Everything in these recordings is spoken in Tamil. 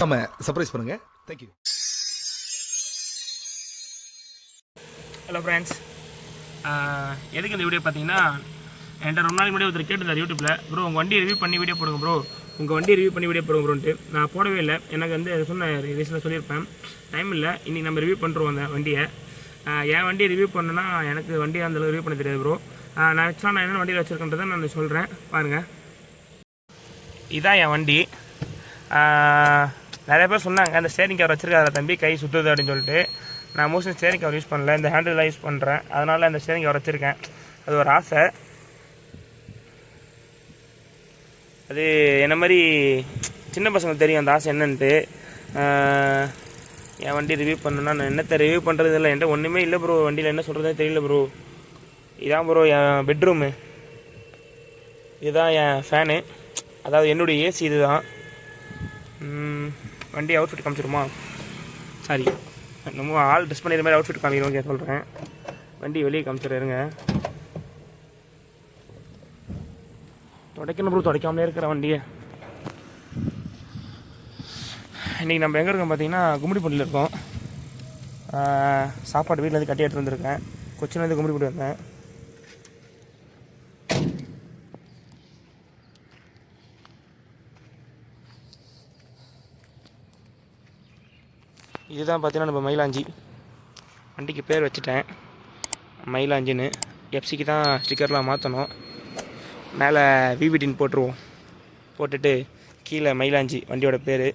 நம்ம சர்ப்ரைஸ் பண்ணுங்க. தேங்க்யூ. ஹலோ ஃப்ரெண்ட்ஸ், எதுக்கு இந்த வீடியோ பார்த்தீங்கன்னா, என்கிட்ட ரொம்ப நாளைக்கு முன்னாடி ஒருத்தர் கேட்டிருந்தார் யூடியூப்பில், ப்ரோ உங்கள் வண்டி ரிவ்யூ பண்ணி வீடியோ போடுங்க ப்ரோ, உங்கள் வண்டி ரிவ்யூ பண்ணி வீடியோ போடுங்க ப்ரோன்ட்டு. நான் போடவே இல்லை. எனக்கு வந்து சொன்ன ரீசனில் சொல்லியிருப்பேன், டைம் இல்லை. இன்றைக்கி நம்ம ரிவ்யூ பண்ணுறோம் அந்த வண்டியை. என் வண்டியை ரிவ்யூ பண்ணணுன்னா எனக்கு வண்டியை அந்தளவு ரிவ்யூ பண்ண தெரியாது ப்ரோ. நான் ஆக்சுவலாக நான் என்ன வண்டியில் வச்சுருக்கேன்றதை நான் சொல்கிறேன் பாருங்கள். இதுதான் என் வண்டி. நிறைய பேர் சொன்னாங்க அந்த ஸ்டேரிங் கவர் வச்சுருக்காரு தம்பி, கை சுற்றுது அப்படின்னு சொல்லிட்டு. நான் மோஸ்ட்லி ஸ்டேரிங் கவர் யூஸ் பண்ணல, இந்த ஹேண்டில் யூஸ் பண்ணுறேன். அதனால் அந்த ஸ்டேரிங் கவர் வச்சுருக்கேன். அது ஒரு ஆசை. அது என்ன மாதிரி சின்ன பசங்களுக்கு தெரியும் அந்த ஆசை என்னன்ட்டு. என் வண்டி ரிவ்யூ பண்ணணுன்னா நான் என்னத்தை ரிவ்யூ பண்ணுறது இல்லை, என்கிட்ட ஒன்றுமே இல்லை ப்ரோ. வண்டியில் என்ன சொல்கிறதே தெரியல ப்ரோ. இதான் ப்ரோ என் பெட்ரூமு, இதுதான் என் ஃபேனு, அதாவது என்னுடைய ஏசி இது தான். வண்டி அவுட்ஃபிட் காமிச்சிருமா? சாரி, நம்ம ஆள் ட்ரெஸ் பண்ணிடுற மாதிரி அவுட்ஃபிட் காமிக்கிறோம் சொல்கிறேன். வண்டி வெளியே காமிச்சிடுறேங்க. துடைக்கணும் ப்ரோ, துடைக்காமலே இருக்கிற வண்டியை. இன்றைக்கி நம்ம எங்கே இருக்கோம் பார்த்தீங்கன்னா, கும்மிடிப்பூண்டியில் இருக்கோம். சாப்பாடு வீட்டிலேருந்து கட்டி எடுத்து வந்துருக்கேன். கொச்சின்லேருந்து கும்மிடிப்பூண்டி வந்தேன். இதுதான் பார்த்தீங்கன்னா நம்ம மயிலாஞ்சி. வண்டிக்கு பேர் வச்சுட்டேன் மயிலாஞ்சின்னு. எஃப்சிக்கு தான் ஸ்டிக்கர்லாம் மாற்றணும். மேலே விவிடின்னு போட்டுருவோம், போட்டுட்டு கீழே மயிலாஞ்சி வண்டியோட பேர்.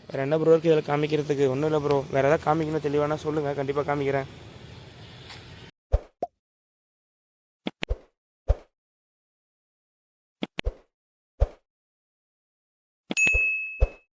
வேறு என்ன ப்ரோ இருக்குது இதில் காமிக்கிறதுக்கு? ஒன்றும் இல்லை ப்ரோ. வேறு எதாவது காமிக்கணும் தெளிவானா சொல்லுங்கள், கண்டிப்பாக காமிக்கிறேன்.